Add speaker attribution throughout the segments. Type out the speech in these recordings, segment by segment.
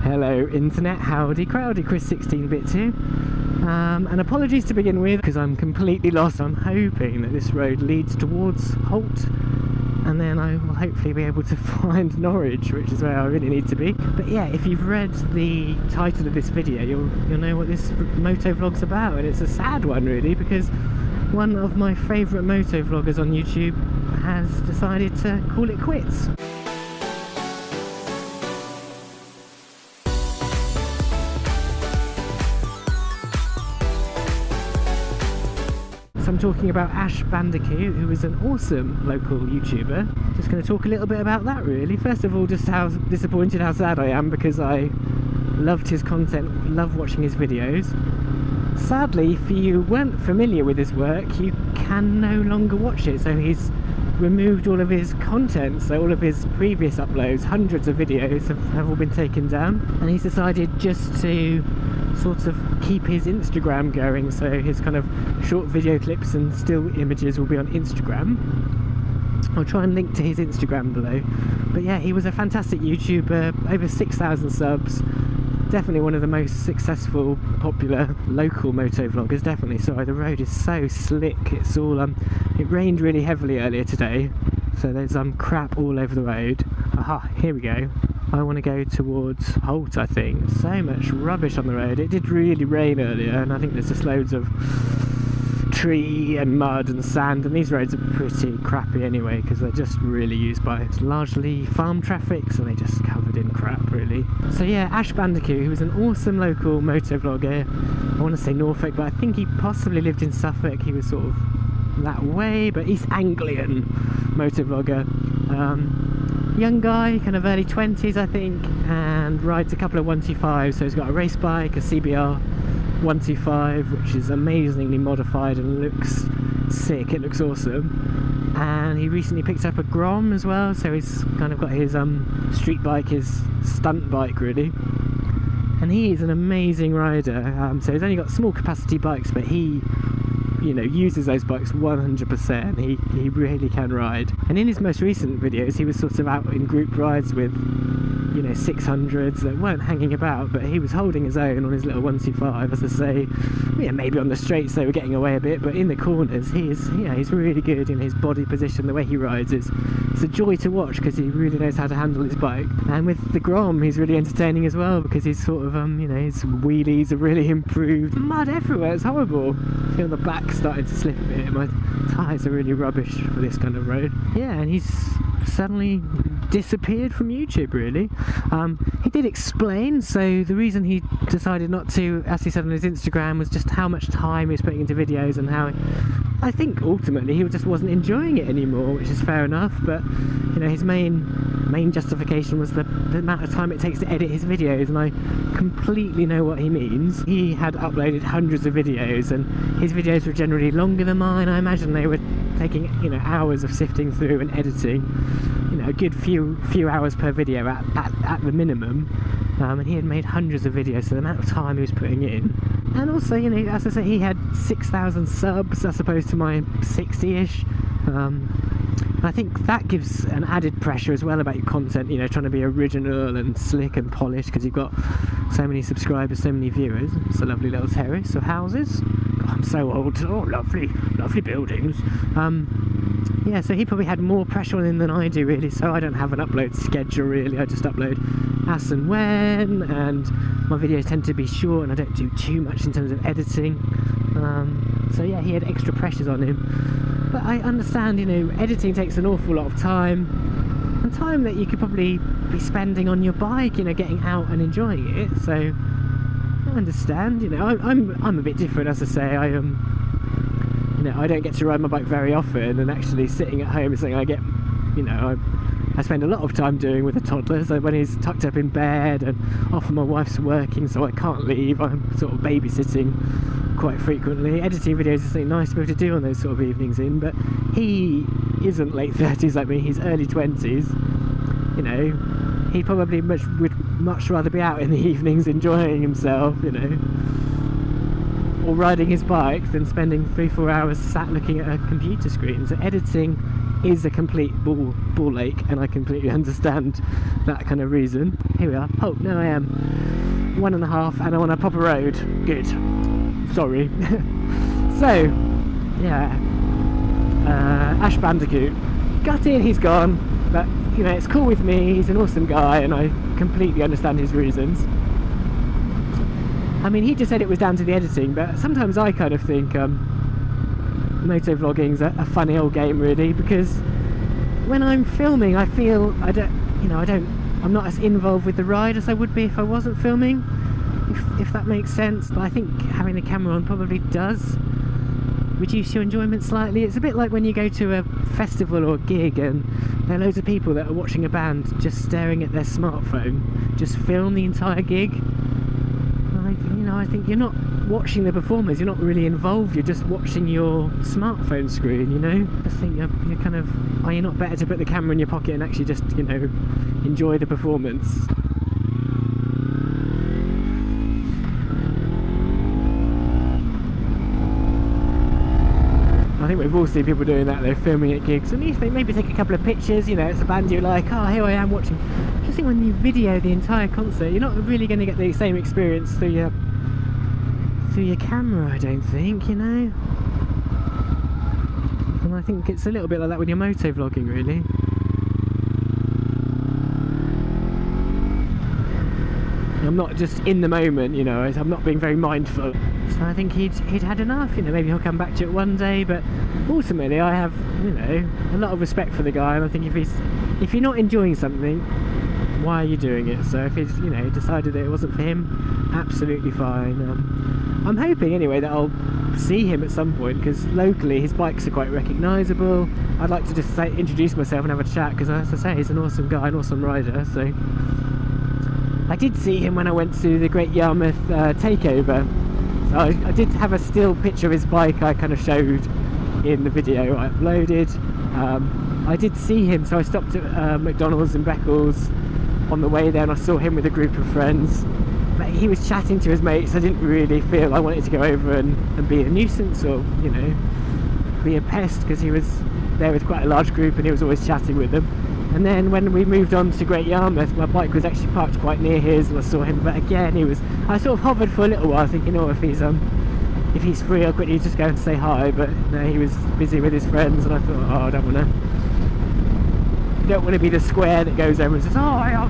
Speaker 1: Hello internet, howdy crowdy, Chris 16-bit here. And apologies to begin with because I'm completely lost. I'm hoping that this road leads towards Holt and then I will hopefully be able to find Norwich, which is where I really need to be. But yeah, if you've read the title of this video, you'll know what this motovlog's about, and it's a sad one really, because one of my favourite motovloggers on YouTube has decided to call it quits. I'm talking about Ash Bandicoot, who is an awesome local YouTuber. Just going to talk a little bit about that really. First of all, just how disappointed, how sad I am, because I loved his content, loved watching his videos. Sadly, if you weren't familiar with his work, you can no longer watch it. So he's removed all of his content, so all of his previous uploads, hundreds of videos have all been taken down, and he's decided just to sort of keep his Instagram going, so his kind of short video clips and still images will be on Instagram. I'll try and link to his Instagram below. But yeah, he was a fantastic YouTuber, over 6,000 subs, definitely one of the most successful, popular local motovloggers, definitely. Sorry, the road is so slick, it's all it rained really heavily earlier today, so there's crap all over the road. Aha, here we go. I want to go towards Holt, I think. So much rubbish on the road. It did really rain earlier, and I think there's just loads of tree and mud and sand, and these roads are pretty crappy anyway because they're just really used by largely farm traffic, so they're just covered in crap really. So yeah, Ash Bandicoot, who was an awesome local motovlogger. I want to say Norfolk, but I think he possibly lived in Suffolk. He was sort of that way, but East Anglian motovlogger. Young guy, kind of early 20s I think, and rides a couple of 125s. So he's got a race bike, a CBR 125, which is amazingly modified and looks sick. It looks awesome. And he recently picked up a Grom as well, so he's kind of got his street bike, his stunt bike really. And he is an amazing rider. So he's only got small capacity bikes, but he, you know, uses those bikes 100%. He really can ride. And in his most recent videos, he was sort of out in group rides with, you know, 600s that weren't hanging about, but he was holding his own on his little 125, as I say. Yeah, maybe on the straights they were getting away a bit, but in the corners he's really good in his body position. The way he rides it's a joy to watch because he really knows how to handle his bike. And with the Grom, he's really entertaining as well because he's sort of you know, his wheelies are really improved. Mud everywhere, it's horrible. I feel the back starting to slip a bit. My tyres are really rubbish for this kind of road. Yeah, and he's suddenly disappeared from YouTube really. He did explain, so the reason he decided not to, as he said on his Instagram, was just how much time he was putting into videos and how I think ultimately he just wasn't enjoying it anymore, which is fair enough. But you know, his main justification was the amount of time it takes to edit his videos, and I completely know what he means. He had uploaded hundreds of videos, and his videos were generally longer than mine. I imagine they were taking, you know, hours of sifting through and editing, you know, a good few hours per video at the minimum. And he had made hundreds of videos, so the amount of time he was putting in. And also, you know, as I say, he had 6,000 subs as opposed to my 60-ish. I think that gives an added pressure as well about your content, you know, trying to be original and slick and polished because you've got so many subscribers, so many viewers. It's a lovely little terrace of houses. God, I'm so old. Oh, lovely buildings. Yeah, so he probably had more pressure on him than I do really, so I don't have an upload schedule really. I just upload as and when, and my videos tend to be short and I don't do too much in terms of editing. So yeah, he had extra pressures on him. But I understand, you know, editing takes an awful lot of time, and time that you could probably be spending on your bike, you know, getting out and enjoying it. So I understand, you know, I'm a bit different, as I say. You know, I don't get to ride my bike very often, and actually sitting at home is something I get, you know, I spend a lot of time doing with a toddler. So when he's tucked up in bed, and often my wife's working so I can't leave, I'm sort of babysitting quite frequently. Editing videos is something nice to be able to do on those sort of evenings in, but he isn't late 30s like me, he's early 20s. You know, he probably would much rather be out in the evenings enjoying himself, you know. or riding his bike than spending 3-4 hours sat looking at a computer screen. So editing is a complete ball ache, and I completely understand that kind of reason. Here we are. Oh, no, I am 1.5 and I'm on a proper road. Good. Sorry. So, yeah. Ash Bandicoot. Gutted he's gone, but, you know, it's cool with me. He's an awesome guy, and I completely understand his reasons. I mean, he just said it was down to the editing, but sometimes I kind of think motovlogging's a funny old game, really, because when I'm filming, I feel I'm not as involved with the ride as I would be if I wasn't filming, if that makes sense. But I think having the camera on probably does reduce your enjoyment slightly. It's a bit like when you go to a festival or a gig and there are loads of people that are watching a band just staring at their smartphone, just film the entire gig. I think you're not watching the performers, you're not really involved, you're just watching your smartphone screen, you know? I just think you're kind of, are you not better to put the camera in your pocket and actually just, you know, enjoy the performance? I think we've all seen people doing that, they're filming at gigs, and they maybe take a couple of pictures, you know, it's a band you're like, oh, here I am watching. I just think when you video the entire concert, you're not really going to get the same experience through your camera, I don't think, you know. And I think it's a little bit like that when you're motovlogging, really. I'm not just in the moment, you know, I'm not being very mindful. So I think he'd had enough, you know, maybe he'll come back to it one day, but ultimately I have, you know, a lot of respect for the guy, and I think if you're not enjoying something, why are you doing it? So if he's, you know, decided that it wasn't for him, absolutely fine. I'm hoping anyway that I'll see him at some point, because locally his bikes are quite recognisable. I'd like to just introduce myself and have a chat, because as I say, he's an awesome guy, an awesome rider. So I did see him when I went to the Great Yarmouth takeover. So I did have a still picture of his bike I kind of showed in the video I uploaded. I did see him, so I stopped at McDonald's in Beccles on the way there, and I saw him with a group of friends. But he was chatting to his mates. I didn't really feel I wanted to go over and be a nuisance or, you know, be a pest, because he was there with quite a large group and he was always chatting with them. And then when we moved on to Great Yarmouth, my bike was actually parked quite near his, and I saw him, but again I sort of hovered for a little while thinking, oh, if he's free I'll quickly just go and say hi, but no, he was busy with his friends, and I thought, oh, I don't want to be the square that goes over and says, oh, I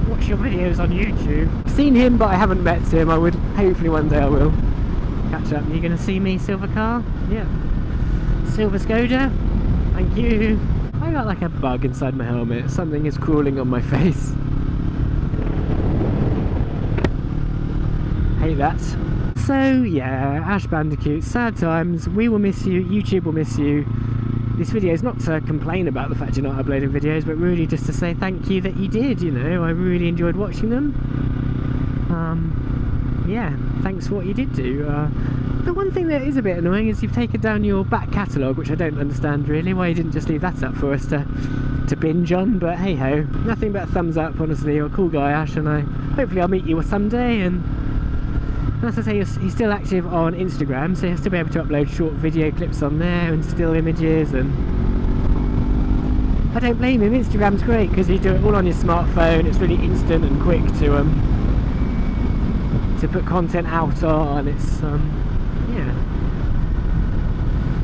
Speaker 1: watch your videos on YouTube. I've seen him, but I haven't met him. I would, hopefully one day I will catch up. Are you going to see me, silver car? Yeah. Silver Skoda? Thank you. I got like a bug inside my helmet. Something is crawling on my face. Hate that. So yeah, Ash Bandicoot, sad times. We will miss you, YouTube will miss you. This video is not to complain about the fact you're not uploading videos, but really just to say thank you that you did, you know. I really enjoyed watching them. Yeah, thanks for what you did do. The one thing that is a bit annoying is you've taken down your back catalogue, which I don't understand really, why you didn't just leave that up for us to binge on, but hey ho. Nothing but a thumbs up, honestly. You're a cool guy, Ash, and hopefully I'll meet you someday. And as I say, he's still active on Instagram, so he'll still be able to upload short video clips on there and still images, and I don't blame him. Instagram's great because you do it all on your smartphone. It's really instant and quick to put content out on. It's yeah,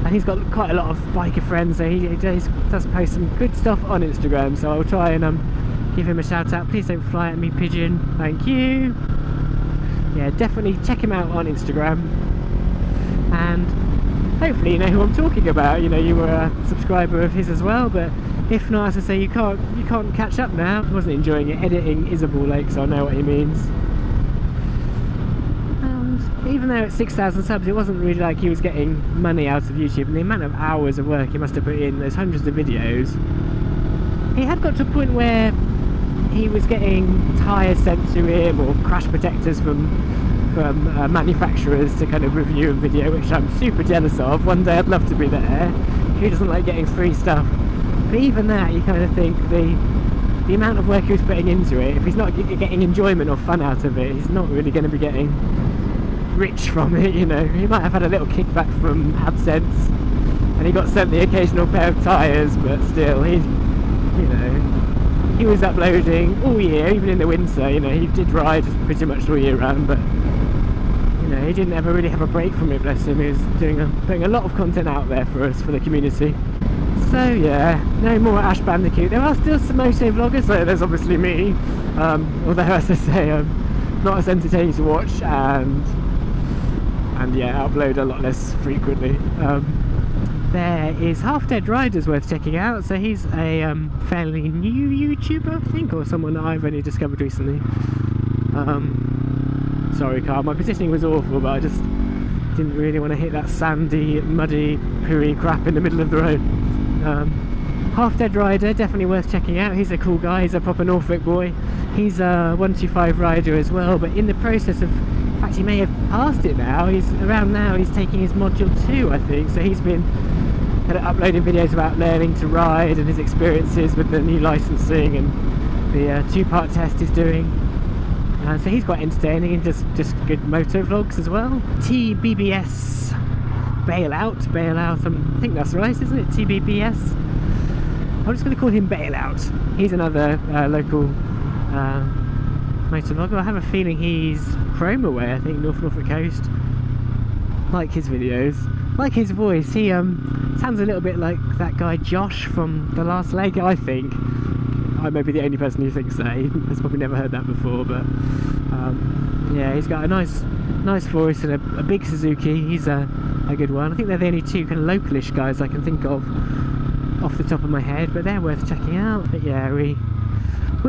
Speaker 1: and he's got quite a lot of biker friends, so he does post some good stuff on Instagram, so I'll try and give him a shout out. Please don't fly at me, pigeon. Thank you. Yeah, definitely check him out on Instagram, and hopefully you know who I'm talking about. You know, you were a subscriber of his as well, but if not, as I say, you can't catch up now. I wasn't enjoying it. Editing is a ball ache, so I know what he means. And even though at 6,000 subs, it wasn't really like he was getting money out of YouTube, and the amount of hours of work he must have put in, there's hundreds of videos. He had got to a point where he was getting tyres sent to him, or crash protectors from manufacturers to kind of review and video, which I'm super jealous of. One day I'd love to be there. Who doesn't like getting free stuff? But even that, you kind of think the amount of work he was putting into it, if he's not getting enjoyment or fun out of it, he's not really going to be getting rich from it, you know. He might have had a little kickback from AdSense, and he got sent the occasional pair of tyres, but still, he, you know, he was uploading all year, even in the winter. You know, he did ride pretty much all year round, but you know, he didn't ever really have a break from it, bless him. He was putting a lot of content out there for us, for the community. So yeah, no more Ash Bandicoot. There are still some motovloggers, so there's obviously me, although as I say, I'm not as entertaining to watch, and yeah, upload a lot less frequently. There is Half Dead Riders worth checking out. So he's a fairly new YouTuber, I think, or someone that I've only discovered recently. Sorry Carl, my positioning was awful, but I just didn't really want to hit that sandy, muddy, pooey crap in the middle of the road. Half Dead Rider, definitely worth checking out. He's a cool guy, he's a proper Norfolk boy. He's a 125 rider as well, but in the process of, in fact he may have passed it now, he's taking his module 2, I think. So he's been uploading videos about learning to ride and his experiences with the new licensing and the 2-part test he's doing. So he's quite entertaining and just good moto vlogs as well. TBBS Bailout, I think that's right, isn't it? TBBS. I'm just going to call him Bailout. He's another local motovlogger. I have a feeling he's Chroma way, I think, North Norfolk coast. Like his videos, like his voice. He sounds a little bit like that guy Josh from The Last Leg, I think. I may be the only person who thinks that. He's probably never heard that before, but yeah, he's got a nice voice and a big Suzuki. He's a good one. I think they're the only two kind of localish guys I can think of off the top of my head, but they're worth checking out. But yeah, we're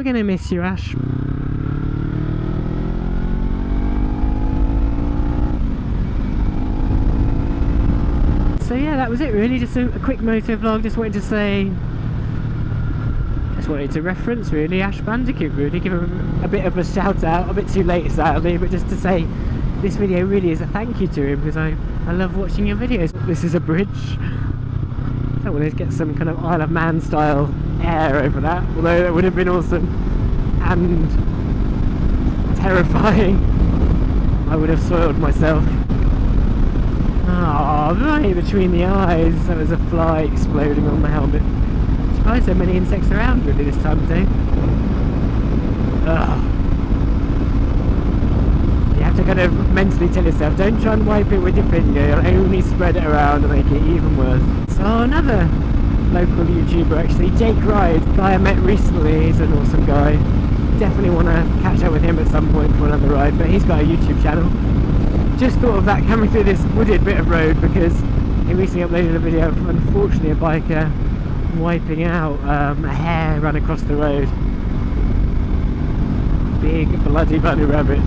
Speaker 1: gonna miss you, Ash. So yeah, that was it really, just a quick moto vlog. Just wanted to reference really Ash Bandicoot, really give him a bit of a shout out, a bit too late sadly, but just to say this video really is a thank you to him, because I love watching your videos. This is a bridge. I don't want to get some kind of Isle of Man style air over that, although that would have been awesome and terrifying. I would have soiled myself. Oh, right between the eyes, that was a fly exploding on the helmet. I'm surprised there are many insects around really this time of day. Ugh. You have to kind of mentally tell yourself, don't try and wipe it with your finger, you'll only spread it around and make it even worse. So another local YouTuber actually, Jake Ride, guy I met recently. He's an awesome guy. Definitely want to catch up with him at some point for another ride, but he's got a YouTube channel. Just thought of that coming through this wooded bit of road, because he recently uploaded a video of, unfortunately, a biker wiping out a hare run across the road. Big bloody bunny rabbits.